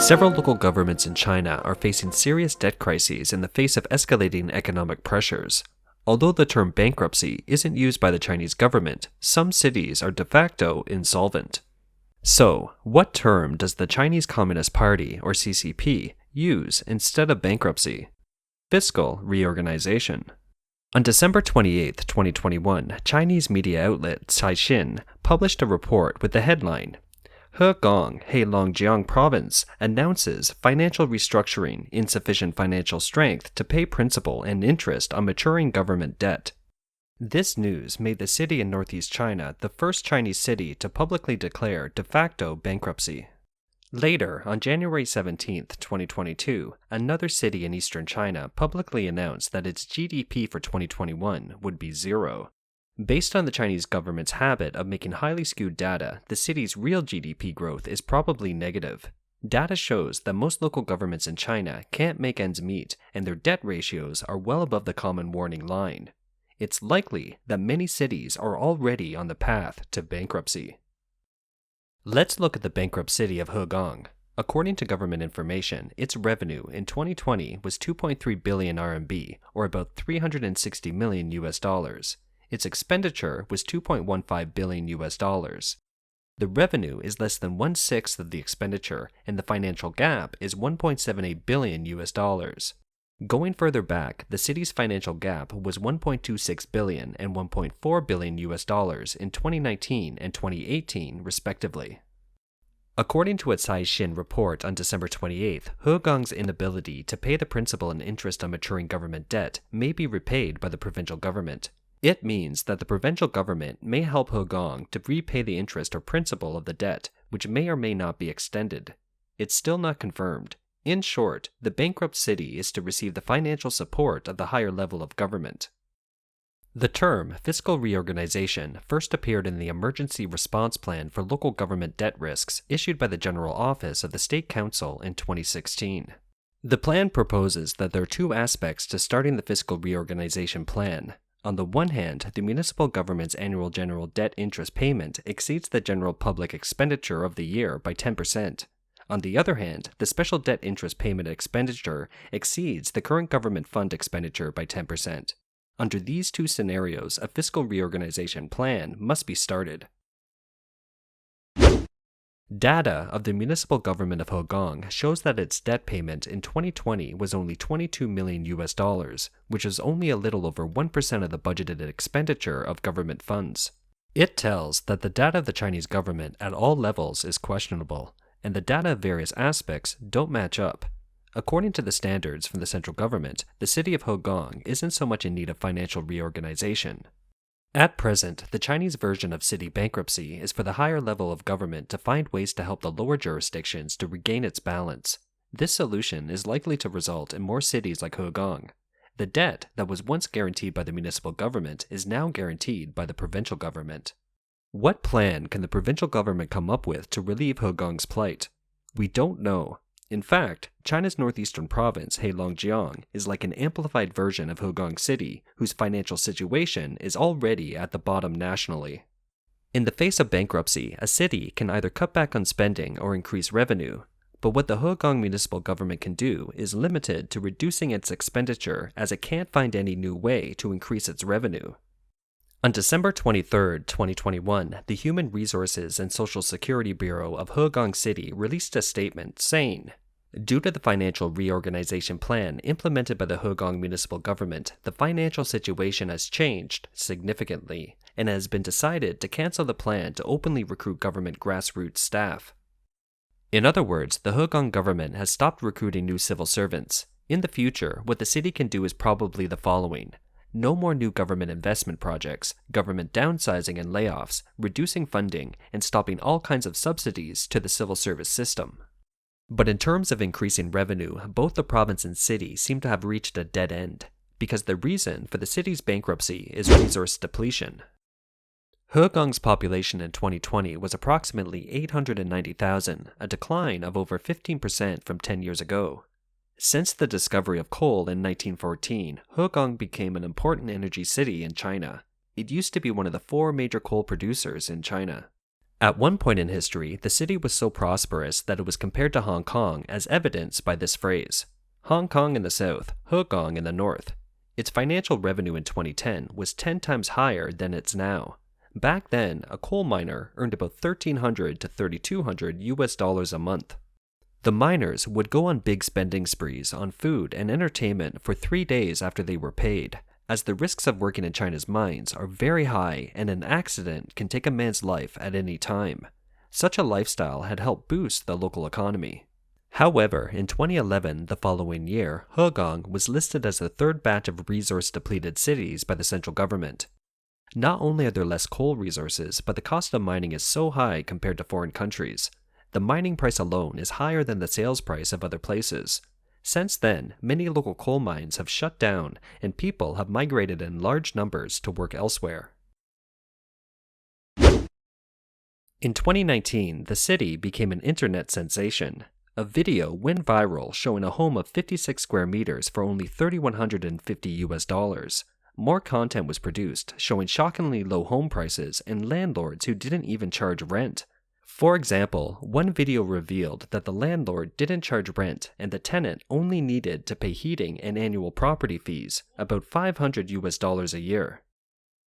Several local governments in China are facing serious debt crises in the face of escalating economic pressures. Although the term bankruptcy isn't used by the Chinese government, some cities are de facto insolvent. So, what term does the Chinese Communist Party, or CCP, use instead of bankruptcy? Fiscal reorganization. On December 28, 2021, Chinese media outlet Caixin published a report with the headline, Hegang, Heilongjiang Province announces financial restructuring, insufficient financial strength to pay principal and interest on maturing government debt. This news made the city in northeast China the first Chinese city to publicly declare de facto bankruptcy. Later, on January 17, 2022, another city in eastern China publicly announced that its GDP for 2021 would be zero. Based on the Chinese government's habit of making highly skewed data, the city's real GDP growth is probably negative. Data shows that most local governments in China can't make ends meet, and their debt ratios are well above the common warning line. It's likely that many cities are already on the path to bankruptcy. Let's look at the bankrupt city of Hegang. According to government information, its revenue in 2020 was 2.3 billion RMB, or about $360 million US. Its expenditure was $2.15 billion US. The revenue is less than 1/6 of the expenditure, and the financial gap is 1.78 billion US. Going further back, the city's financial gap was 1.26 billion and 1.4 billion US in 2019 and 2018, respectively. According to a Caixin report on December 28th, Hegang's inability to pay the principal and interest on maturing government debt may be repaid by the provincial government. It means that the provincial government may help Hegang to repay the interest or principal of the debt, which may or may not be extended. It's still not confirmed. In short, the bankrupt city is to receive the financial support of the higher level of government. The term fiscal reorganization first appeared in the Emergency Response Plan for Local Government Debt Risks issued by the General Office of the State Council in 2016. The plan proposes that there are two aspects to starting the fiscal reorganization plan. On the one hand, the municipal government's annual general debt interest payment exceeds the general public expenditure of the year by 10%. On the other hand, the special debt interest payment expenditure exceeds the current government fund expenditure by 10%. Under these two scenarios, a fiscal reorganization plan must be started. Data of the municipal government of Hegang shows that its debt payment in 2020 was only $22 million US, which is only a little over 1% of the budgeted expenditure of government funds. It tells that the data of the Chinese government at all levels is questionable, and the data of various aspects don't match up. According to the standards from the central government, the city of Hegang isn't so much in need of financial reorganization. At present, the Chinese version of city bankruptcy is for the higher level of government to find ways to help the lower jurisdictions to regain its balance. This solution is likely to result in more cities like Hegang. The debt that was once guaranteed by the municipal government is now guaranteed by the provincial government. What plan can the provincial government come up with to relieve Hegang's plight? We don't know. In fact, China's northeastern province, Heilongjiang, is like an amplified version of Hegang City, whose financial situation is already at the bottom nationally. In the face of bankruptcy, a city can either cut back on spending or increase revenue, but what the Hegang municipal government can do is limited to reducing its expenditure as it can't find any new way to increase its revenue. On December 23, 2021, the Human Resources and Social Security Bureau of Hegang City released a statement saying, due to the financial reorganization plan implemented by the Hegang municipal government, the financial situation has changed significantly, and it has been decided to cancel the plan to openly recruit government grassroots staff. In other words, the Hegang government has stopped recruiting new civil servants. In the future, what the city can do is probably the following. No more new government investment projects, government downsizing and layoffs, reducing funding, and stopping all kinds of subsidies to the civil service system. But in terms of increasing revenue, both the province and city seem to have reached a dead end, because the reason for the city's bankruptcy is resource depletion. Hegang's population in 2020 was approximately 890,000, a decline of over 15% from 10 years ago. Since the discovery of coal in 1914, Hegang became an important energy city in China. It used to be one of the 4 major coal producers in China. At one point in history, the city was so prosperous that it was compared to Hong Kong, as evidenced by this phrase: Hong Kong in the south, Hegang in the north. Its financial revenue in 2010 was 10 times higher than it's now. Back then, a coal miner earned about $1,300 to $3,200 a month. The miners would go on big spending sprees on food and entertainment for 3 days after they were paid, as the risks of working in China's mines are very high and an accident can take a man's life at any time. Such a lifestyle had helped boost the local economy. However, in 2011, the following year, Hegang was listed as the third batch of resource-depleted cities by the central government. Not only are there less coal resources, but the cost of mining is so high compared to foreign countries. The mining price alone is higher than the sales price of other places. Since then, many local coal mines have shut down and people have migrated in large numbers to work elsewhere. In 2019, the city became an internet sensation. A video went viral showing a home of 56 square meters for only $3,150. More content was produced showing shockingly low home prices and landlords who didn't even charge rent. For example, one video revealed that the landlord didn't charge rent and the tenant only needed to pay heating and annual property fees, about $500 a year.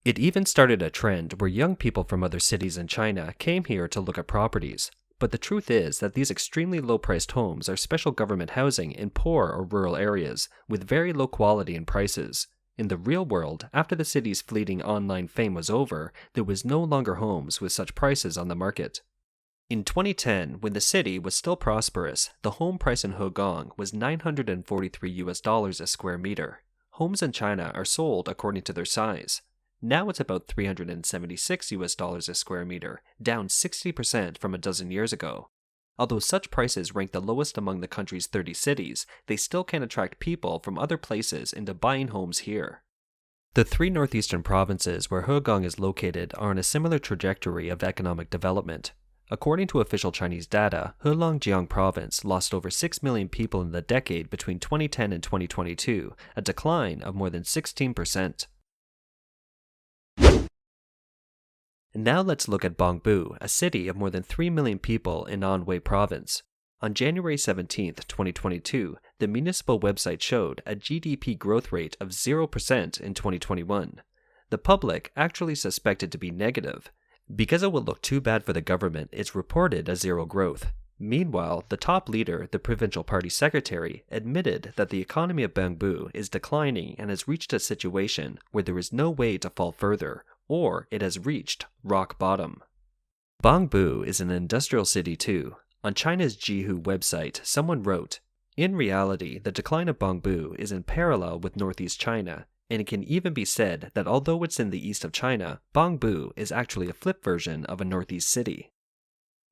It even started a trend where young people from other cities in China came here to look at properties. But the truth is that these extremely low-priced homes are special government housing in poor or rural areas with very low quality and prices. In the real world, after the city's fleeting online fame was over, there was no longer homes with such prices on the market. In 2010, when the city was still prosperous, the home price in Hegang was $943 a square meter. Homes in China are sold according to their size. Now it's about $376 a square meter, down 60% from a dozen years ago. Although such prices rank the lowest among the country's 30 cities, they still can attract people from other places into buying homes here. The 3 northeastern provinces where Hegang is located are on a similar trajectory of economic development. According to official Chinese data, Heilongjiang province lost over 6 million people in the decade between 2010 and 2022, a decline of more than 16%. Now let's look at Bangbu, a city of more than 3 million people in Anhui province. On January 17, 2022, the municipal website showed a GDP growth rate of 0% in 2021. The public actually suspected to be negative. Because it would look too bad for the government, it's reported as zero growth. Meanwhile, the top leader, the provincial party secretary, admitted that the economy of Bangbu is declining and has reached a situation where there is no way to fall further, or it has reached rock bottom. Bangbu is an industrial city too. On China's Jihu website, someone wrote, "In reality, the decline of Bangbu is in parallel with northeast China, and it can even be said that although it's in the east of China, Bangbu is actually a flip version of a northeast city."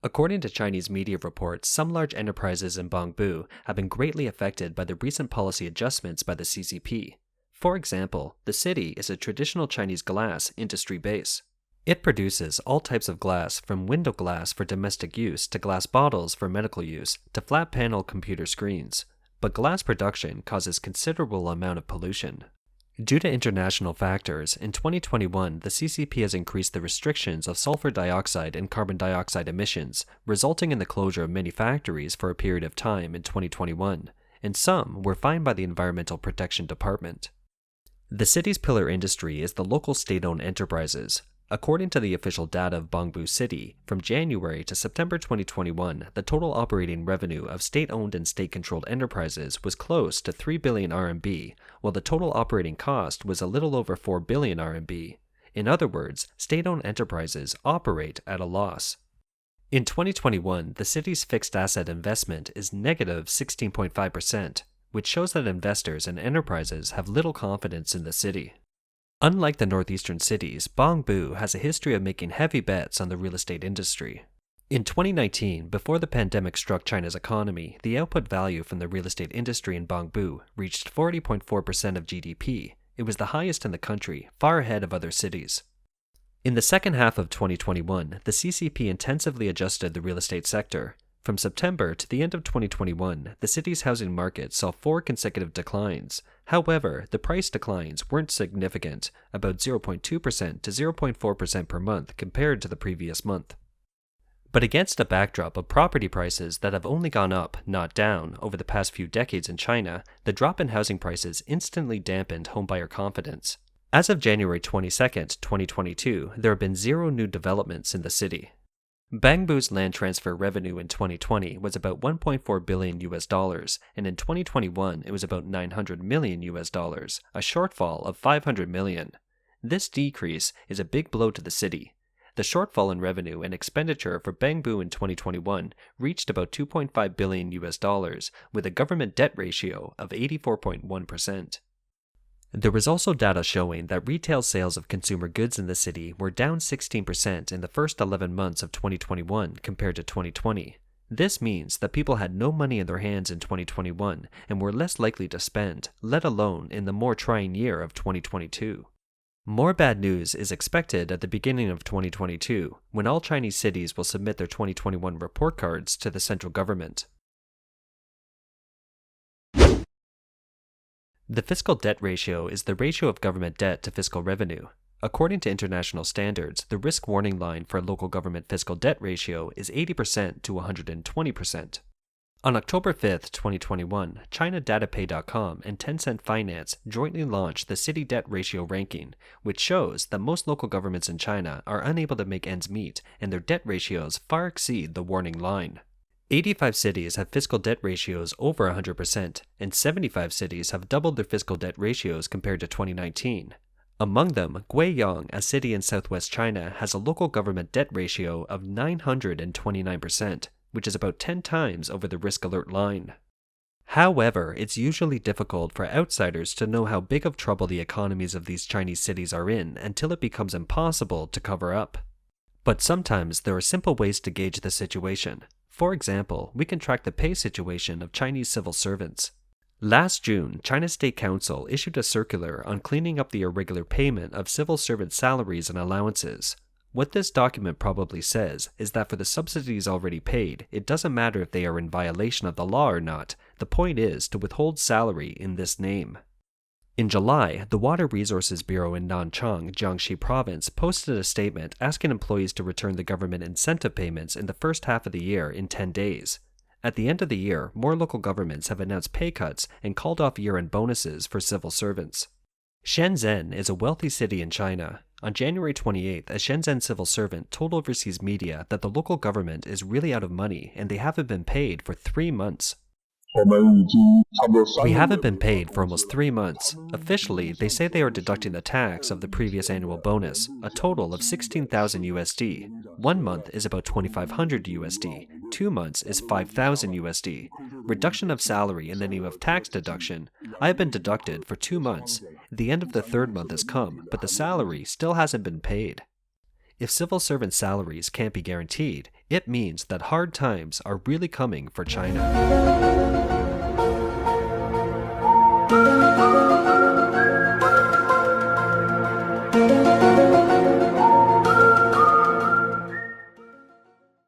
According to Chinese media reports, some large enterprises in Bangbu have been greatly affected by the recent policy adjustments by the CCP. For example, the city is a traditional Chinese glass industry base. It produces all types of glass, from window glass for domestic use to glass bottles for medical use to flat panel computer screens. But glass production causes considerable amount of pollution. Due to international factors, in 2021, the CCP has increased the restrictions of sulfur dioxide and carbon dioxide emissions, resulting in the closure of many factories for a period of time in 2021, and some were fined by the Environmental Protection Department. The city's pillar industry is the local state-owned enterprises. According to the official data of Bangbu City, from January to September 2021, the total operating revenue of state-owned and state-controlled enterprises was close to 3 billion RMB, while the total operating cost was a little over 4 billion RMB. In other words, state-owned enterprises operate at a loss. In 2021, the city's fixed asset investment is negative 16.5%, which shows that investors and enterprises have little confidence in the city. Unlike the northeastern cities, Bangbu has a history of making heavy bets on the real estate industry. In 2019, before the pandemic struck China's economy, the output value from the real estate industry in Bangbu reached 40.4% of GDP. It was the highest in the country, far ahead of other cities. In the second half of 2021, the CCP intensively adjusted the real estate sector. From September to the end of 2021, the city's housing market saw 4 consecutive declines. However, the price declines weren't significant, about 0.2% to 0.4% per month compared to the previous month. But against a backdrop of property prices that have only gone up, not down, over the past few decades in China, the drop in housing prices instantly dampened homebuyer confidence. As of January 22, 2022, there have been 0 new developments in the city. Bangbu's land transfer revenue in 2020 was about $1.4 billion, and in 2021 it was about $900 million, a shortfall of $500 million. This decrease is a big blow to the city. The shortfall in revenue and expenditure for Bangbu in 2021 reached about $2.5 billion, with a government debt ratio of 84.1%. There was also data showing that retail sales of consumer goods in the city were down 16% in the first 11 months of 2021 compared to 2020. This means that people had no money in their hands in 2021 and were less likely to spend, let alone in the more trying year of 2022. More bad news is expected at the beginning of 2022, when all Chinese cities will submit their 2021 report cards to the central government. The fiscal debt ratio is the ratio of government debt to fiscal revenue. According to international standards, the risk warning line for a local government fiscal debt ratio is 80% to 120%. On October 5, 2021, ChinaDataPay.com and Tencent Finance jointly launched the City Debt Ratio Ranking, which shows that most local governments in China are unable to make ends meet and their debt ratios far exceed the warning line. 85 cities have fiscal debt ratios over 100%, and 75 cities have doubled their fiscal debt ratios compared to 2019. Among them, Guiyang, a city in southwest China, has a local government debt ratio of 929%, which is about 10 times over the risk alert line. However, it's usually difficult for outsiders to know how big of trouble the economies of these Chinese cities are in until it becomes impossible to cover up. But sometimes there are simple ways to gauge the situation. For example, we can track the pay situation of Chinese civil servants. Last June, China's State Council issued a circular on cleaning up the irregular payment of civil servant salaries and allowances. What this document probably says is that for the subsidies already paid, it doesn't matter if they are in violation of the law or not. The point is to withhold salary in this name. In July, the Water Resources Bureau in Nanchang, Jiangxi Province, posted a statement asking employees to return the government incentive payments in the first half of the year in 10 days. At the end of the year, more local governments have announced pay cuts and called off year-end bonuses for civil servants. Shenzhen is a wealthy city in China. On January 28th, a Shenzhen civil servant told overseas media that the local government is really out of money and they haven't been paid for 3 months. We haven't been paid for almost 3 months. Officially, they say they are deducting the tax of the previous annual bonus, a total of 16,000 USD. 1 month is about 2,500 USD. 2 months is 5,000 USD. Reduction of salary in the name of tax deduction. I have been deducted for 2 months. The end of the 3rd month has come, but the salary still hasn't been paid. If civil servant salaries can't be guaranteed, it means that hard times are really coming for China.